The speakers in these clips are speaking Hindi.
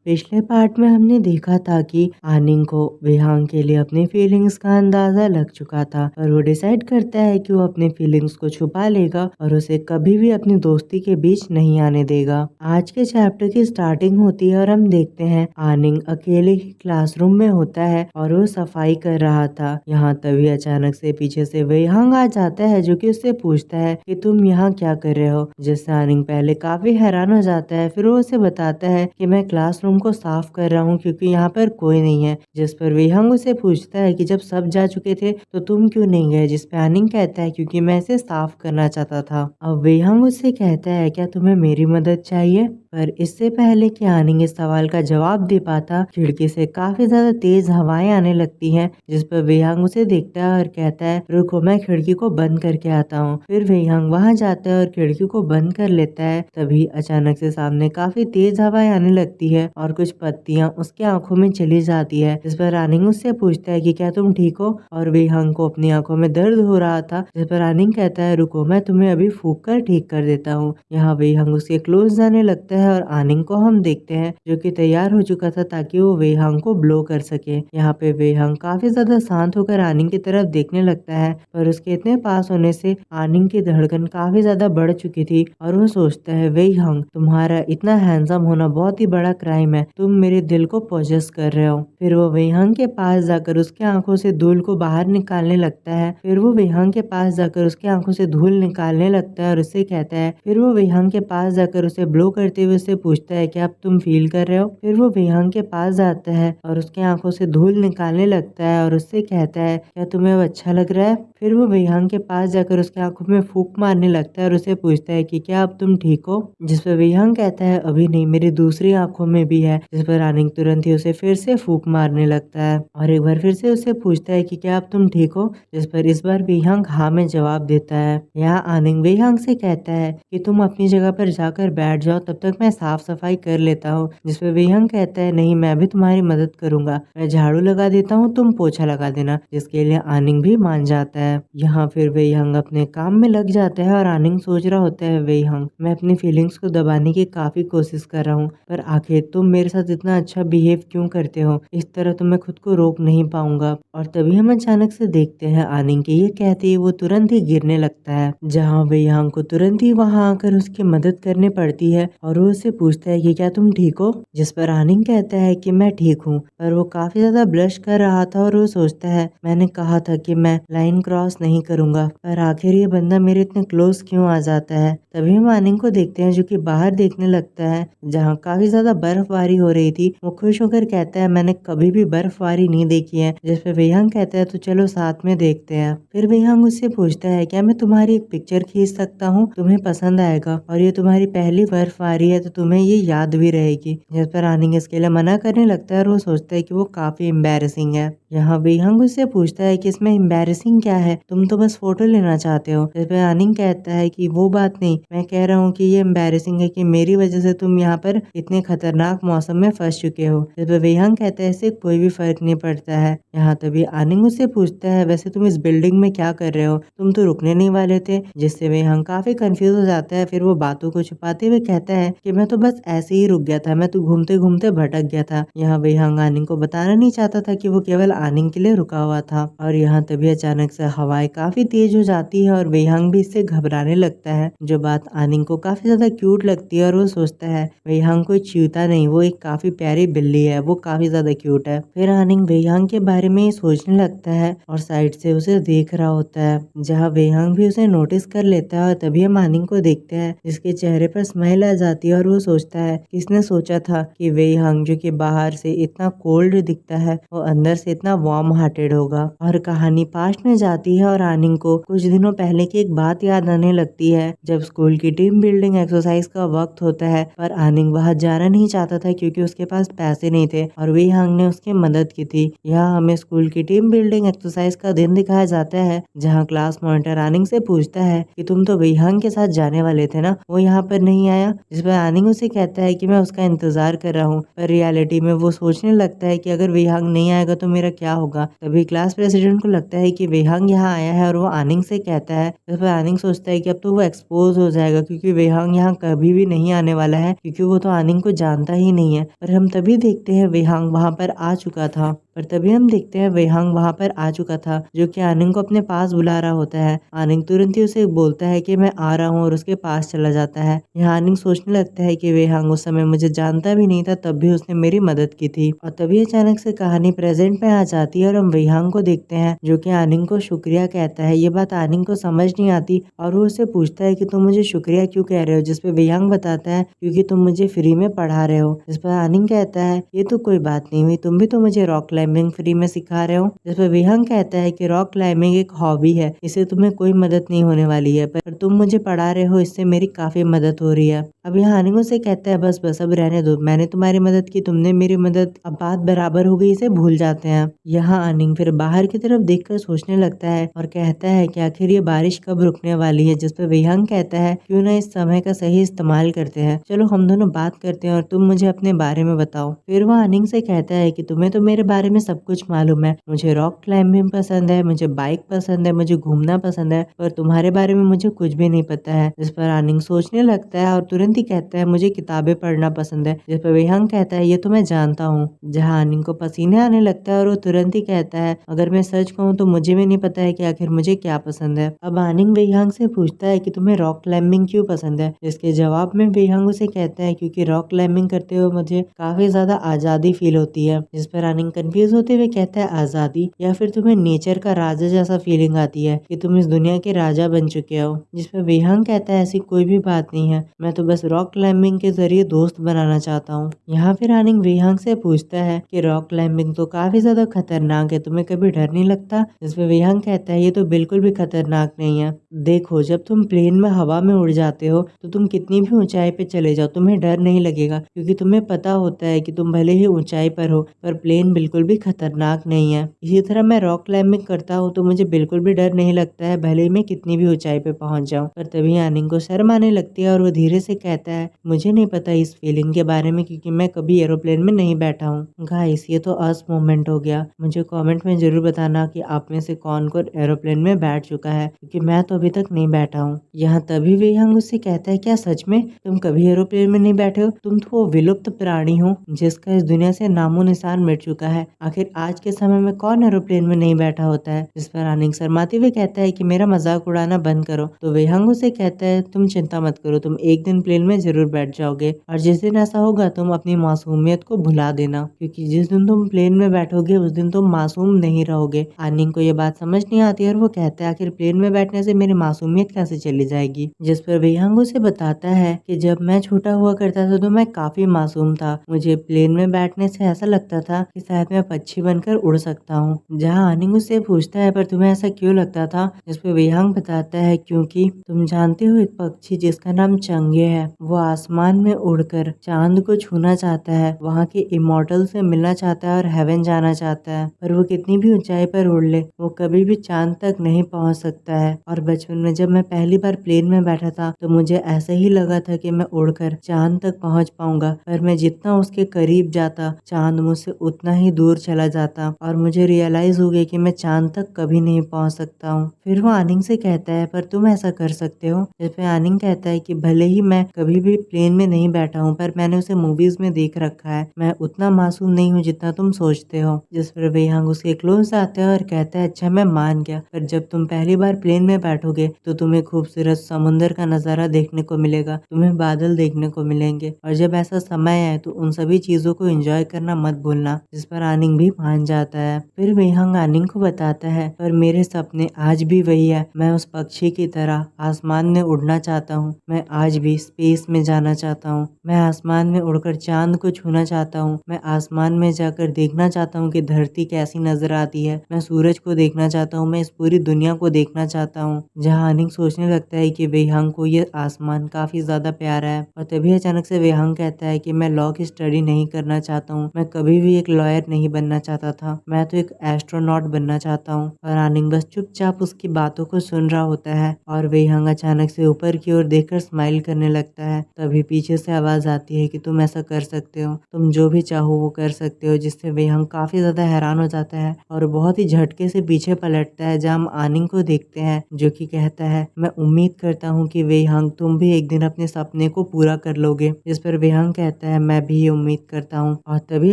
पिछले पार्ट में हमने देखा था कि आनिंग को विहांग के लिए अपनी फीलिंग्स का अंदाजा लग चुका था और वो डिसाइड करता है कि वो अपनी फीलिंग्स को छुपा लेगा और उसे कभी भी अपनी दोस्ती के बीच नहीं आने देगा। आज के चैप्टर की स्टार्टिंग होती है और हम देखते हैं आनिंग अकेले ही क्लासरूम में होता है और वो सफाई कर रहा था। यहाँ तभी अचानक से पीछे से विहांग आ जाता है जो कि उससे पूछता है कि तुम यहाँ क्या कर रहे हो, जिससे आनिंग पहले काफी हैरान हो जाता है। फिर वो उसे बताता है कि मैं क्लासरूम को साफ कर रहा हूँ क्योंकि यहाँ पर कोई नहीं है। जिस पर विहंग उसे पूछता है कि जब सब जा चुके थे तो तुम क्यों नहीं गए, जिस पे आनिंग कहता है क्योंकि मैं इसे साफ करना चाहता था। अब विहंग उससे कहता है क्या तुम्हें मेरी मदद चाहिए, पर इससे पहले कि आनिंग इस सवाल का जवाब दे पाता खिड़की से काफी ज्यादा तेज हवाएं आने लगती हैं, जिस पर विहंग उसे देखता है और कहता है रुको मैं खिड़की को बंद करके आता हूँ। फिर विहंग वहां जाता है और खिड़की को बंद कर लेता है। तभी अचानक से सामने काफी तेज हवाएं आने लगती है और कुछ पत्तियां उसके आंखों में चली जाती है, जिस पर आनिंग उससे पूछता है कि क्या तुम ठीक हो, और विहंग को अपनी आंखों में दर्द हो रहा था, जिस पर आनिंग कहता है रुको मैं तुम्हें अभी फूंक कर ठीक कर देता हूँ। यहाँ विहंग उसके क्लोज जाने लगता है और आनिंग को हम देखते हैं जो कि तैयार हो चुका था ताकि वो विहंग को ब्लो कर सके। यहाँ पे विहंग काफी ज्यादा शांत होकर आनिंग की तरफ देखने लगता है, पर उसके इतने पास होने से आनिंग की धड़कन काफी ज्यादा बढ़ चुकी थी और वो सोचता है विहंग तुम्हारा इतना हैंडसम होना बहुत ही बड़ा क्राइम है, तुम मेरे दिल को पोजेस कर रहे हो। फिर वो विहंग के पास जाकर उसके आंखों से धूल को बाहर निकालने लगता है। फिर वो विहंग के पास जाकर उसके आंखों से धूल निकालने लगता है और उससे कहता है, फिर वो विहंग के पास जाकर उसे ब्लो करते हुए उससे पूछता है क्या अब तुम फील कर रहे हो। फिर वो विहंग के पास जाता है और उसके आंखों से धूल निकालने लगता है और उससे कहता है क्या तुम्हें अब अच्छा लग रहा है। फिर वो विहंग के पास जाकर उसके आंखों में फूंक मारने लगता है और उसे पूछता है कि क्या अब तुम ठीक हो, जिस पर विहंग कहता है अभी नहीं, मेरी दूसरी आंखों में भी है। जिस पर आनिंग तुरंत ही उसे फिर से फूंक मारने लगता है और एक बार फिर से उसे पूछता है कि क्या अब तुम ठीक हो, जिस पर इस बार विहंग हाँ में जवाब देता है। यहाँ आनिंग विहंग से कहता है कि तुम अपनी जगह पर जाकर बैठ जाओ, तब तक मैं साफ सफाई कर लेता हूँ। जिस पर विहंग कहता है नहीं मैं भी तुम्हारी मदद करूंगा, मैं झाड़ू लगा देता हूँ तुम पोछा लगा देना, जिसके लिए आनिंग भी मान जाता है। यहाँ फिर विहंग अपने काम में लग जाता है और आनिंग सोच रहा होता है विहंग मैं अपनी फीलिंग्स को दबाने की काफी कोशिश कर रहा हूँ, पर आखिर तुम मेरे साथ इतना अच्छा बिहेव क्यों करते हो, इस तरह तो मैं खुद को रोक नहीं पाऊंगा। और तभी हम अचानक से देखते हैं आनिंग के ये कहते ही वो तुरंत ही गिरने लगता है, जहाँ विहंग को तुरंत ही वहां आकर उसकी मदद करनी पड़ती है और वो उससे पूछता है कि क्या तुम ठीक हो, जिस पर आनिंग कहता है कि मैं ठीक हूँ, पर वो काफी ज्यादा ब्लश कर रहा था और वो सोचता है मैंने कहा था कि मैं लाइन क्रॉस नहीं करूंगा, पर आखिर ये बंदा मेरे इतने क्लोज क्यों आ जाता है। तभी हम आनिंग को देखते हैं जो कि बाहर देखने लगता है जहाँ काफी ज्यादा बर्फबारी हो रही थी। वो खुश होकर कहता है मैंने कभी भी बर्फबारी नहीं देखी है, जिस पर विहंग कहता है तो चलो साथ में देखते हैं। फिर विहंग उससे पूछता है क्या मैं तुम्हारी एक पिक्चर खींच सकता हूँ, तुम्हें पसंद आएगा और ये तुम्हारी पहली बर्फबारी है तो तुम्हें ये याद भी रहेगी। जिस पर आनिंग इसके लिए मना करने लगता है और वो सोचता है कि वो काफी एम्बैरेसिंग है। यहाँ विहंग उससे पूछता है कि इसमें एम्बैरेसिंग क्या है, तुम तो बस फोटो लेना चाहते हो। जिस पर आनिंग कहता है कि वो बात नहीं, मैं कह रहा हूँ कि ये एम्बैरेसिंग है कि मेरी वजह से तुम यहाँ पर इतने खतरनाक मौसम में फंस चुके हो। जिस पर विहंग कहता है इससे कोई भी फर्क नहीं पड़ता है। यहाँ तभी आनिंग उससे पूछता है वैसे तुम इस बिल्डिंग में क्या कर रहे हो, तुम तो रुकने नहीं वाले थे, जिससे विहंग काफी कंफ्यूज हो जाता है। फिर वो बातों को छुपाते हुए कहता है कि मैं तो बस ऐसे ही रुक गया था, मैं तो घूमते घूमते भटक गया था। यहाँ विहंग आनिंग को बताना नहीं चाहता था कि वो केवल आनिंग के लिए रुका हुआ था। और यहाँ तभी अचानक से हवाएं काफी तेज हो जाती है और विहंग भी इससे घबराने लगता है, जो बात आनिंग को काफी ज्यादा क्यूट लगती है और वो सोचता है विहंग कोई चीता नहीं, वो एक काफी प्यारी बिल्ली है, वो काफी ज्यादा क्यूट है। फिर आनिंग विहंग के बारे में सोचने लगता है और साइड से उसे देख रहा होता है, जहाँ विहंग भी उसे नोटिस कर लेता है। और तभी हम आनिंग को देखते हैं जिसके चेहरे पर स्माइल आ जाती है और वो सोचता है किसने सोचा था कि विहंग जो कि बाहर से इतना कोल्ड दिखता है वो अंदर से इतना वार्म हार्टेड होगा। और कहानी पास्ट में जाती है और आनिंग को कुछ दिनों पहले की एक बात याद आने लगती है, जब स्कूल की टीम बिल्डिंग एक्सरसाइज का वक्त होता है, पर आनिंग वहां जाना नहीं चाहता था क्योंकि उसके पास पैसे नहीं थे और विहंग ने उसकी मदद की थी। यहाँ हमें स्कूल की टीम बिल्डिंग एक्सरसाइज का दिन दिखाया जाता है, जहाँ क्लास मॉनिटर आनिंग से पूछता है कि तुम तो विहंग के साथ जाने वाले थे ना, वो यहाँ पर नहीं आया। जिस पर आनिंग उसे कहता है कि मैं उसका इंतजार कर रहा हूँ, पर रियलिटी में वो सोचने लगता है कि अगर विहंग नहीं आएगा तो मेरा क्या होगा। तभी क्लास प्रेसिडेंट को लगता है कि वेहांग यहाँ आया है और वो आनिंग से कहता है। तो फिर आनिंग सोचता है कि अब तो वो एक्सपोज हो जाएगा क्योंकि वेहांग यहाँ कभी भी नहीं आने वाला है, क्योंकि वो तो आनिंग को जानता ही नहीं है। पर हम तभी देखते हैं वेहांग वहां पर आ चुका था। पर तभी हम देखते हैं वेहांग वहां पर आ चुका था, जो कि आनिंग को अपने पास बुला रहा होता है। आनिंग तुरंत ही उसे बोलता है कि मैं आ रहा हूँ और उसके पास चला जाता है। यहाँ आनिंग सोचने लगता है कि वेहांग उस समय मुझे जानता भी नहीं था, तब भी उसने मेरी मदद की थी। और तभी अचानक से कहानी प्रेजेंट में आ जाती है और हम वेहांग को देखते हैं, जो कि आनिंग को शुक्रिया कहता है। ये बात आनिंग को समझ नहीं आती और वो उससे पूछता है कि तुम मुझे शुक्रिया क्यों कह रहे हो, जिसपे वेहांग बताता है क्योंकि तुम मुझे फ्री में पढ़ा रहे हो। जिस पर आनिंग कहता है ये तो कोई बात नहीं हुई, तुम भी तो मुझे रॉक क्लाइंबिंग फ्री में सिखा रहे हो। जिस पर वेहांग कहता है कि रॉक क्लाइंबिंग एक हॉबी है, इससे तुम्हें कोई मदद नहीं होने वाली है, पर तुम मुझे पढ़ा रहे हो, इससे मेरी काफी मदद हो रही है। अब यहाँ आनिंग से कहता है बस बस अब रहने दो, मैंने तुम्हारी मदद की, तुमने मेरी मदद, अब बात बराबर हो गई, इसे भूल जाते हैं। यहाँ आनिंग फिर बाहर की तरफ देखकर सोचने लगता है और कहता है कि आखिर ये बारिश कब रुकने वाली है। जिस पर वेहांग कहता है क्यों ना इस समय का सही इस्तेमाल करते हैं, चलो हम दोनों बात करते हैं और तुम मुझे अपने बारे में बताओ। फिर वो आनिंग से कहता है कि तुम्हें तो मेरे बारे में सब कुछ मालूम है, मुझे रॉक क्लाइंबिंग पसंद है, मुझे बाइक पसंद है, मुझे घूमना पसंद है, पर तुम्हारे बारे में मुझे कुछ भी नहीं पता है। जिस पर आनिंग सोचने लगता है और तुरंत ही कहता है मुझे किताबें पढ़ना पसंद है। जिस पर वेहांग कहता है ये तो मैं जानता हूँ। जहाँ आनिंग को पसीने आने लगता है और वो तुरंत ही कहता है अगर मैं सच कहूँ तो मुझे भी नहीं पता है कि आखिर मुझे क्या पसंद है। अब आनिंग वेहांग से पूछता है कि तुम्हें रॉक क्लाइंबिंग क्यों पसंद है। जिसके जवाब में वेहांग उसे कहता है क्योंकि रॉक क्लाइंबिंग करते हुए मुझे काफी ज्यादा आजादी फील होती है। जिस पर आनिंग कंफ्यूज होते हुए कहता है आजादी, या फिर तुम्हें नेचर का राजा जैसा फीलिंग आती है कि तुम इस दुनिया के राजा बन चुके हो। जिस पर वेहांग कहता है ऐसी कोई भी बात नहीं है, मैं तो बस रॉक क्लाइंबिंग के जरिए दोस्त बनाना चाहता हूँ। यहाँ फिर आनिंग वेहांग से पूछता है कि रॉक क्लाइंबिंग तो काफी ज्यादा खतरनाक है, तुम्हें कभी डर नहीं लगता। जिस पर वेहांग कहता है ये तो बिल्कुल भी खतरनाक नहीं है, देखो जब तुम प्लेन में हवा में उड़ जाते हो तो तुम कितनी भी ऊंचाई पे चले जाओ तुम्हें डर नहीं लगेगा, क्योंकि तुम्हें पता होता है कि तुम भले ही ऊंचाई पर हो पर प्लेन बिल्कुल भी खतरनाक नहीं है। इसी तरह मैं रॉक क्लाइंबिंग करता हूँ तो मुझे बिल्कुल भी डर नहीं लगता है, भले ही मैं कितनी भी ऊंचाई पे पहुंच जाऊं। पर तभी आनिंग को शर्म आने लगती है और वो धीरे से कहता है मुझे नहीं पता इस फीलिंग के बारे में, क्योंकि मैं कभी एरोप्लेन में नहीं बैठा हूँ। गाइस ये तो अस मोमेंट हो गया, मुझे कमेंट में जरूर बताना कि आप में से कौन कौन एरोप्लेन में बैठ चुका है, क्योंकि मैं तो अभी तक नहीं बैठा हूँ। यहाँ तभी वेहांग उससे कहता है क्या सच में तुम कभी एरोप्लेन में नहीं बैठे हो, तुम तो वो विलुप्त प्राणी हो जिसका इस दुनिया से नामो निशान मिट चुका है, आखिर आज के समय में कौन एरोप्लेन में नहीं बैठा होता है। जिस पर आनिंग शर्माते हुए कहता है कि मेरा मजाक उड़ाना बंद करो। तो वेहांग उसे कहता है तुम चिंता मत करो, तुम एक दिन प्लेन में जरूर बैठ जाओगे और जिस दिन ऐसा होगा तुम अपनी मासूमियत को भुला देना, क्योंकि जिस दिन तुम प्लेन में बैठोगे उस दिन तुम मासूम नहीं रहोगे। आनिंग को ये बात समझ नहीं आती और वो कहता है आखिर प्लेन में बैठने से मेरी मासूमियत कैसे चली जाएगी। जिस पर वेहांग उसे बताता है कि जब मैं छोटा हुआ करता था तो मैं काफी मासूम था, मुझे प्लेन में बैठने से ऐसा लगता था कि शायद मैं पक्षी बनकर उड़ सकता हूँ। जहाँ आनिंग उससे पूछता है पर तुम्हें ऐसा क्यों लगता था। जिस पर वेहांग बताता है क्योंकि तुम जानते हो एक पक्षी जिसका नाम चंगे है, वो आसमान में उड़कर चांद को छूना चाहता है, वहाँ के इमॉर्टल से मिलना चाहता है और हेवन जाना चाहता है, पर वो कितनी भी ऊंचाई पर उड़ ले वो कभी भी चांद तक नहीं पहुँच सकता है। और बचपन में जब मैं पहली बार प्लेन में बैठा था तो मुझे ऐसा ही लगा था कि मैं उड़कर चांद तक पहुँच पाऊंगा, पर मैं जितना उसके करीब जाता चांद मुझसे उतना ही दूर चला जाता और मुझे रियलाइज हो गया कि मैं चांद तक कभी नहीं पहुंच सकता हूँ। फिर वो आनिंग से कहता है पर तुम ऐसा कर सकते हो। जिस पे आनिंग कहता है कि भले ही मैं कभी भी प्लेन में नहीं बैठा हूँ पर मैंने उसे मूवीज में देख रखा है, मैं उतना मासूम नहीं हूँ जितना तुम सोचते हो। जिस पर वेहांग उसके क्लोज आता है और कहता है अच्छा मैं मान गया, पर जब तुम पहली बार प्लेन में बैठोगे तो तुम्हें खूबसूरत समुद्र का नजारा देखने को मिलेगा, तुम्हें बादल देखने को मिलेंगे और जब ऐसा समय आए तो उन सभी चीजों को एंजॉय करना मत भूलना। जिस पर आनिंग भी मान जाता है। फिर वेहांग आनिंग को बताता है पर मेरे सपने आज भी वही है, मैं उस पक्षी की तरह आसमान में उड़ना चाहता हूँ, मैं आज भी स्पेस में जाना चाहता हूँ, मैं आसमान में उड़कर चांद को छूना चाहता हूँ, मैं आसमान में जाकर देखना चाहता हूँ कि धरती कैसी नजर आती है, मैं सूरज को देखना चाहता हूँ, मैं इस पूरी दुनिया को देखना चाहता हूँ। जहाँ आनिंग सोचने लगता है कि वेहांग को ये आसमान काफी ज्यादा प्यारा है और तभी अचानक से वेहांग कहता है कि मैं लॉ की स्टडी नहीं करना चाहता हूँ, मैं कभी भी एक लॉयर नहीं बनना चाहता था, मैं तो एक एस्ट्रोनॉट बनना चाहता हूँ। और आनिंग बस चुपचाप उसकी बातों को सुन रहा होता है और वेहांग अचानक से ऊपर की ओर देखकर स्माइल करने लगता लगता है। तभी पीछे से आवाज आती है कि तुम ऐसा कर सकते हो, तुम जो भी चाहो वो कर सकते हो, जिससे वेहंग काफी ज्यादा हैरान हो जाता है और बहुत ही झटके से पीछे पलटता है, जहाँ हम आनिंग को देखते हैं जो कि कहता है मैं उम्मीद करता हूँ कि वेहंग तुम भी एक दिन अपने सपने को पूरा कर लोगे। जिस पर वेहंग कहता है मैं भी ये उम्मीद करता हूँ। और तभी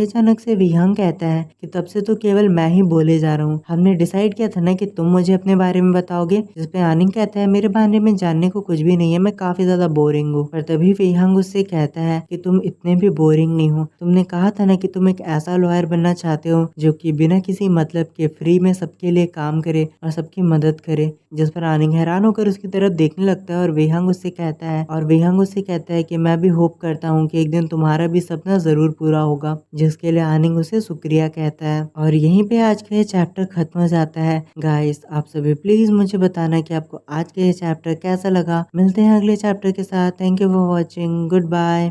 अचानक से वेहंग कहता है कि तब से तो केवल मैं ही बोले जा रहा हूँ, हमने डिसाइड किया था ना कि तुम मुझे अपने बारे में बताओगे। जिस पे आनिंग कहता है मेरे बारे में जानने को कुछ भी नहीं है, मैं काफी ज्यादा बोरिंग हूँ। पर तभी वेहंग उससे कहता है कि तुम इतने भी बोरिंग नहीं हो, तुमने कहा था ना कि तुम एक ऐसा लॉयर बनना चाहते हो जो कि बिना किसी मतलब के फ्री में सबके लिए काम करे और सबकी मदद करे। जिस पर आनिंग हैरान होकर उसकी तरफ देखने लगता है और वेहंग उससे कहता है कि मैं भी होप करता हूँ कि एक दिन तुम्हारा भी सपना जरूर पूरा होगा। जिसके लिए आनिंग उसे शुक्रिया कहता है। और यहीं पे आज का ये चैप्टर खत्म हो जाता है। गाइस आप सभी प्लीज मुझे बताना कि आपको आज का ये चैप्टर कैसा लगा। मिलते हैं अगले चैप्टर के साथ। Thank you for watching. Goodbye.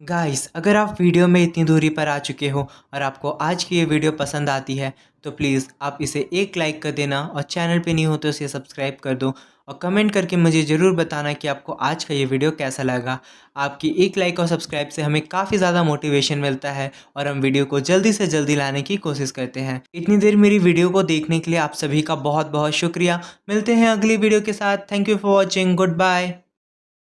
Guys अगर आप वीडियो में इतनी दूरी पर आ चुके हो और आपको आज की ये वीडियो पसंद आती है तो प्लीज़ आप इसे एक लाइक कर देना और चैनल पे नहीं हो तो इसे सब्सक्राइब कर दो और कमेंट करके मुझे ज़रूर बताना कि आपको आज का ये वीडियो कैसा लगा। आपकी एक लाइक और सब्सक्राइब से हमें काफ़ी ज़्यादा मोटिवेशन मिलता है और हम वीडियो को जल्दी से जल्दी लाने की कोशिश करते हैं। इतनी देर मेरी वीडियो को देखने के लिए आप सभी का बहुत बहुत शुक्रिया। मिलते हैं अगली वीडियो के साथ। Thank you for watching. Good bye.